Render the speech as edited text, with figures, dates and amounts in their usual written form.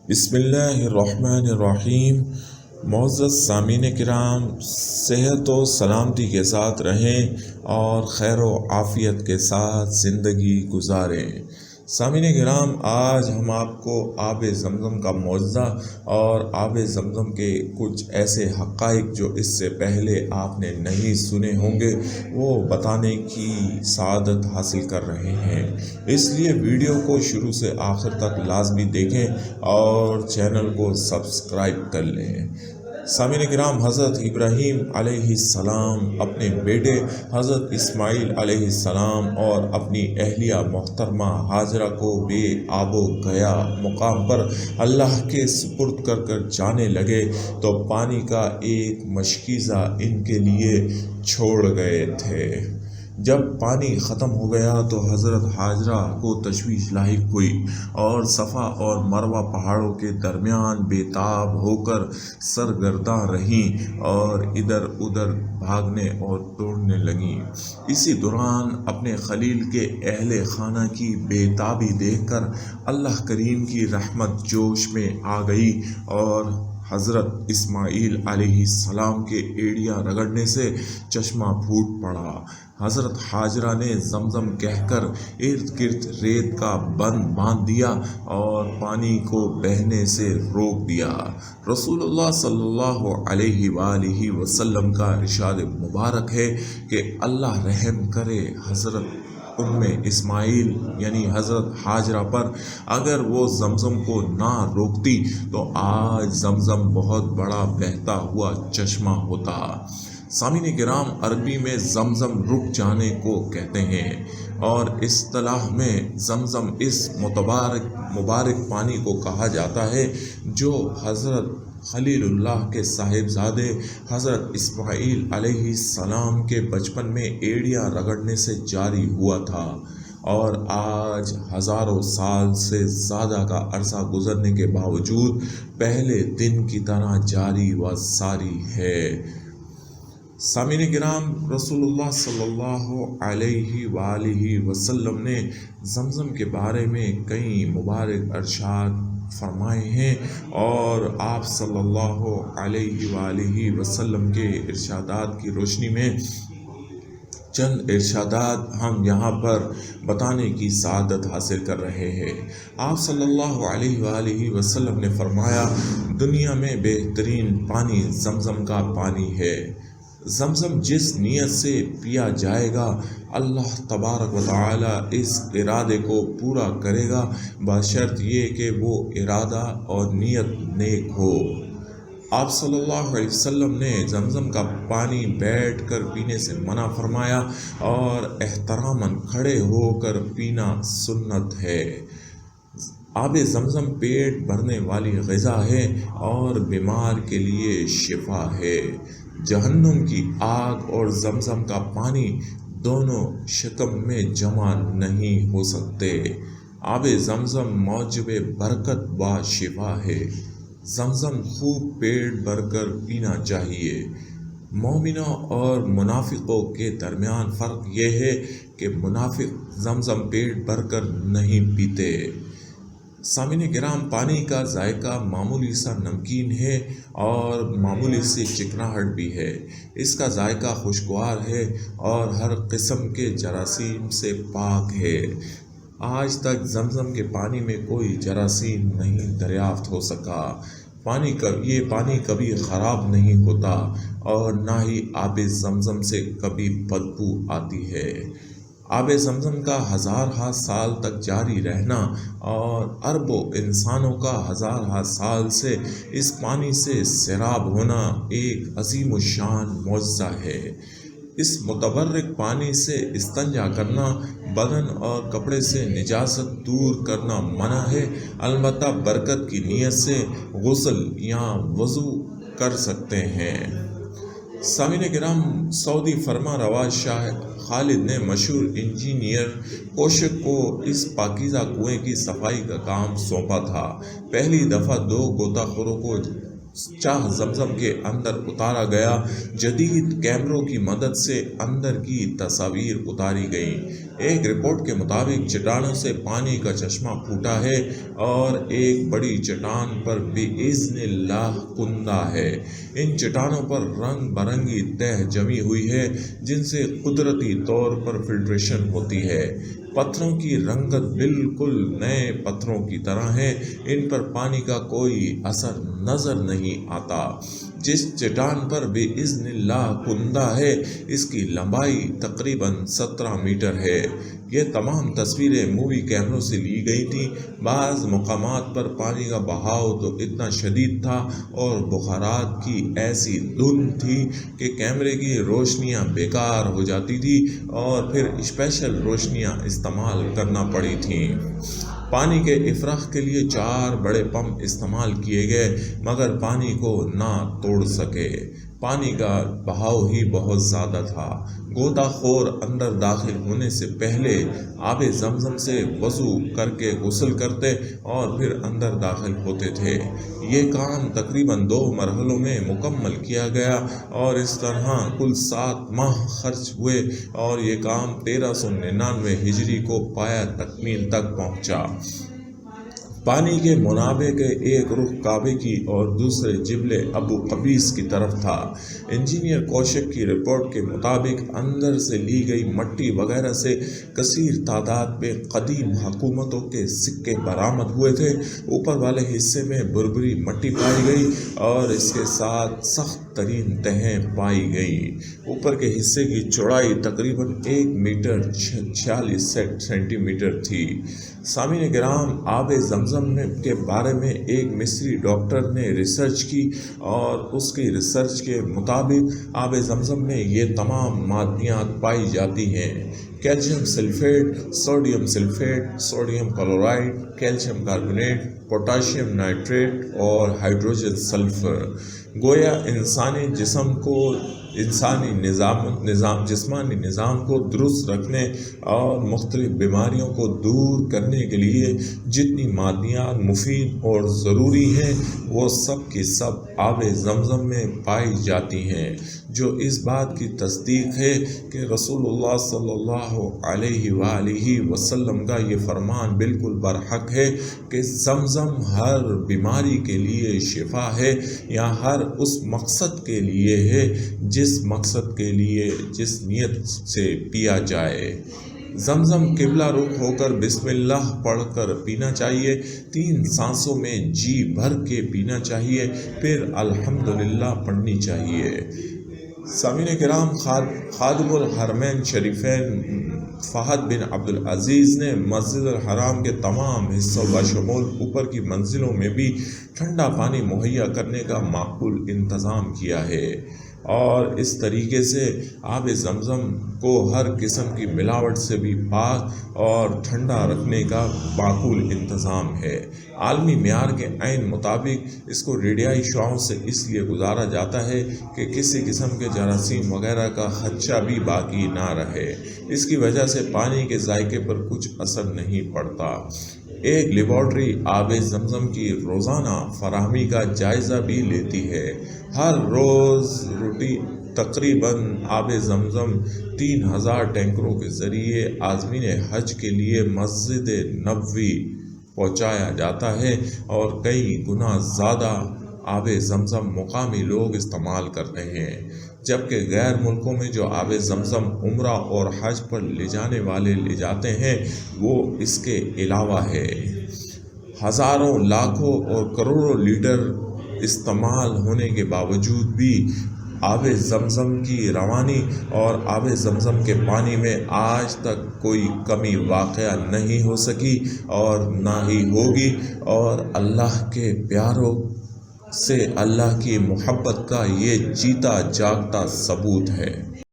بسم اللہ الرحمن الرحیم۔ معزز سامعین کرام، صحت و سلامتی کے ساتھ رہیں اور خیر و عافیت کے ساتھ زندگی گزاریں۔ سامعین کرام، آج ہم آپ کو آب زمزم کا معجزہ اور آب زمزم کے کچھ ایسے حقائق جو اس سے پہلے آپ نے نہیں سنے ہوں گے وہ بتانے کی سعادت حاصل کر رہے ہیں، اس لیے ویڈیو کو شروع سے آخر تک لازمی دیکھیں اور چینل کو سبسکرائب کر لیں۔ سامعین کرام، حضرت ابراہیم علیہ السلام اپنے بیٹے حضرت اسماعیل علیہ السلام اور اپنی اہلیہ محترمہ ہاجرہ کو بے آب و گیا مقام پر اللہ کے سپرد کر کر جانے لگے تو پانی کا ایک مشکیزہ ان کے لیے چھوڑ گئے تھے۔ جب پانی ختم ہو گیا تو حضرت ہاجرہ کو تشویش لاحق ہوئی اور صفا اور مروہ پہاڑوں کے درمیان بے تاب ہو کر سرگرداں رہیں اور ادھر ادھر بھاگنے اور دوڑنے لگیں۔ اسی دوران اپنے خلیل کے اہل خانہ کی بے تابی دیکھ کر اللہ کریم کی رحمت جوش میں آ گئی اور حضرت اسماعیل علیہ السلام کے ایڑیاں رگڑنے سے چشمہ پھوٹ پڑا۔ حضرت ہاجرہ نے زمزم کہہ کر ارد گرد ریت کا بند باندھ دیا اور پانی کو بہنے سے روک دیا۔ رسول اللہ صلی اللہ علیہ وآلہ وسلم کا ارشاد مبارک ہے کہ اللہ رحم کرے حضرت اسماعیل یعنی حضرت ہاجرہ پر، اگر وہ زمزم کو نہ روکتی تو آج زمزم بہت بڑا بہتا ہوا چشمہ ہوتا۔ سامعین کرام، عربی میں زمزم رک جانے کو کہتے ہیں اور اصطلاح میں زمزم اس مبارک پانی کو کہا جاتا ہے جو حضرت خلیل اللہ کے صاحبزادے حضرت اسماعیل علیہ السلام کے بچپن میں ایڑیاں رگڑنے سے جاری ہوا تھا اور آج ہزاروں سال سے زیادہ کا عرصہ گزرنے کے باوجود پہلے دن کی طرح جاری و ساری ہے۔ سامعین کرام، رسول اللہ صلی اللہ علیہ وآلہ وسلم نے زمزم کے بارے میں کئی مبارک ارشاد فرمائے ہیں اور آپ صلی اللہ علیہ وآلہ وسلم کے ارشادات کی روشنی میں چند ارشادات ہم یہاں پر بتانے کی سعادت حاصل کر رہے ہیں۔ آپ صلی اللہ علیہ وآلہ وسلم نے فرمایا، دنیا میں بہترین پانی زمزم کا پانی ہے۔ زمزم جس نیت سے پیا جائے گا اللہ تبارک و تعالی اس ارادے کو پورا کرے گا، بشرط یہ کہ وہ ارادہ اور نیت نیک ہو۔ آپ صلی اللہ علیہ وسلم نے زمزم کا پانی بیٹھ کر پینے سے منع فرمایا اور احتراماً کھڑے ہو کر پینا سنت ہے۔ آب زمزم پیٹ بھرنے والی غذا ہے اور بیمار کے لیے شفا ہے۔ جہنم کی آگ اور زمزم کا پانی دونوں شکم میں جمع نہیں ہو سکتے۔ آب زمزم موجب برکت و شفا ہے۔ زمزم خوب پیٹ بھر کر پینا چاہیے۔ مومنوں اور منافقوں کے درمیان فرق یہ ہے کہ منافق زمزم پیٹ بھر کر نہیں پیتے۔ سامعین کرام، پانی کا ذائقہ معمولی سا نمکین ہے اور معمولی سی چکناہٹ بھی ہے۔ اس کا ذائقہ خوشگوار ہے اور ہر قسم کے جراثیم سے پاک ہے۔ آج تک زمزم کے پانی میں کوئی جراثیم نہیں دریافت ہو سکا۔ یہ پانی کبھی خراب نہیں ہوتا اور نہ ہی آب زمزم سے کبھی بدبو آتی ہے۔ آب زمزم کا ہزارہ سال تک جاری رہنا اور اربوں انسانوں کا ہزارہ سال سے اس پانی سے سیراب ہونا ایک عظیم الشان معجزہ ہے۔ اس متبرک پانی سے استنجا کرنا، بدن اور کپڑے سے نجاست دور کرنا منع ہے، البتہ برکت کی نیت سے غسل یا وضو کر سکتے ہیں۔ سامعین کرام، سعودی فرما روا شاہ خالد نے مشہور انجینئر کوشک کو اس پاکیزہ کنویں کی صفائی کا کام سونپا تھا۔ پہلی دفعہ 2 غوطہ خوروں کو چاہ زمزم کے اندر اتارا گیا۔ جدید کیمروں کی مدد سے اندر کی تصاویر اتاری گئیں۔ ایک رپورٹ کے مطابق چٹانوں سے پانی کا چشمہ پھوٹا ہے اور ایک بڑی چٹان پر بِإِذْنِ اللہ کندہ ہے۔ ان چٹانوں پر رنگ برنگی تہ جمی ہوئی ہے جن سے قدرتی طور پر فلٹریشن ہوتی ہے۔ پتھروں کی رنگت بالکل نئے پتھروں کی طرح ہے، ان پر پانی کا کوئی اثر نظر نہیں آتا۔ جس چٹان پر بِإِذْنِ اللہ کندہ ہے اس کی لمبائی تقریباً 17 میٹر ہے۔ یہ تمام تصویریں مووی کیمروں سے لی گئی تھیں۔ بعض مقامات پر پانی کا بہاؤ تو اتنا شدید تھا اور بخارات کی ایسی دھند تھی کہ کیمرے کی روشنیاں بیکار ہو جاتی تھی اور پھر اسپیشل روشنیاں استعمال کرنا پڑی تھیں۔ پانی کے افراغ کے لیے 4 بڑے پمپ استعمال کیے گئے مگر پانی کو نہ توڑ سکے۔ پانی کا بہاؤ ہی بہت زیادہ تھا۔ غوطہ خور اندر داخل ہونے سے پہلے آب زمزم سے وضو کر کے غسل کرتے اور پھر اندر داخل ہوتے تھے۔ یہ کام تقریباً 2 مرحلوں میں مکمل کیا گیا اور اس طرح کل 7 ماہ خرچ ہوئے اور یہ کام 1399 ہجری کو پایہ تکمیل تک پہنچا۔ پانی کے منابع کے ایک رخ کعبے کی اور دوسرے جبل ابو قبیس کی طرف تھا۔ انجینئر کوشک کی رپورٹ کے مطابق اندر سے لی گئی مٹی وغیرہ سے کثیر تعداد میں قدیم حکومتوں کے سکے برآمد ہوئے تھے۔ اوپر والے حصے میں بھربھری مٹی پائی گئی اور اس کے ساتھ سخت ترین تہیں پائی گئیں۔ اوپر کے حصے کی چوڑائی تقریباً 1 میٹر 46 سینٹی میٹر تھی۔ سامعین کرام، آب زمزم کے بارے میں ایک مصری ڈاکٹر نے ریسرچ کی اور اس کی ریسرچ کے مطابق آب زمزم میں یہ تمام معدنیات پائی جاتی ہیں: calcium sulphate, sodium sulphate, sodium chloride, calcium carbonate, potassium nitrate اور ہائیڈروجن سلفر۔ گویا جسمانی نظام کو درست رکھنے اور مختلف بیماریوں کو دور کرنے کے لیے جتنی معدنیات مفید اور ضروری ہیں وہ سب کی سب آب زمزم میں پائی جاتی ہیں، جو اس بات کی تصدیق ہے کہ رسول اللہ صلی اللہ علیہ وآلہ وسلم کا یہ فرمان بالکل برحق ہے کہ زمزم ہر بیماری کے لیے شفا ہے یا ہر اس مقصد کے لیے ہے جس مقصد کے لیے جس نیت سے پیا جائے۔ زمزم قبلہ رخ ہو کر بسم اللہ پڑھ کر پینا چاہیے، 3 سانسوں میں جی بھر کے پینا چاہیے، پھر الحمدللہ پڑھنی چاہیے۔ سامعین کرام، خادم الحرمین شریفین فہد بن عبدالعزیز نے مسجد الحرام کے تمام حصوں بشمول اوپر کی منزلوں میں بھی ٹھنڈا پانی مہیا کرنے کا معقول انتظام کیا ہے اور اس طریقے سے آب زمزم کو ہر قسم کی ملاوٹ سے بھی پاک اور ٹھنڈا رکھنے کا معقول انتظام ہے۔ عالمی معیار کے عین مطابق اس کو ریڈیائی شعاعوں سے اس لیے گزارا جاتا ہے کہ کسی قسم کے جراثیم وغیرہ کا خدشہ بھی باقی نہ رہے۔ اس کی وجہ سے پانی کے ذائقے پر کچھ اثر نہیں پڑتا۔ ایک لیبارٹری آب زمزم کی روزانہ فراہمی کا جائزہ بھی لیتی ہے۔ ہر روز تقریباً آب زمزم 3000 ٹینکروں کے ذریعے عازمین حج کے لیے مسجد نبوی پہنچایا جاتا ہے اور کئی گنا زیادہ آب زمزم مقامی لوگ استعمال کرتے ہیں، جبکہ غیر ملکوں میں جو آب زمزم عمرہ اور حج پر لے جانے والے لے جاتے ہیں وہ اس کے علاوہ ہے۔ ہزاروں، لاکھوں اور کروڑوں لیٹر استعمال ہونے کے باوجود بھی آب زمزم کی روانی اور آب زمزم کے پانی میں آج تک کوئی کمی واقع نہیں ہو سکی اور نہ ہی ہوگی، اور اللہ کے پیاروں سے اللہ کی محبت کا یہ جیتا جاگتا ثبوت ہے۔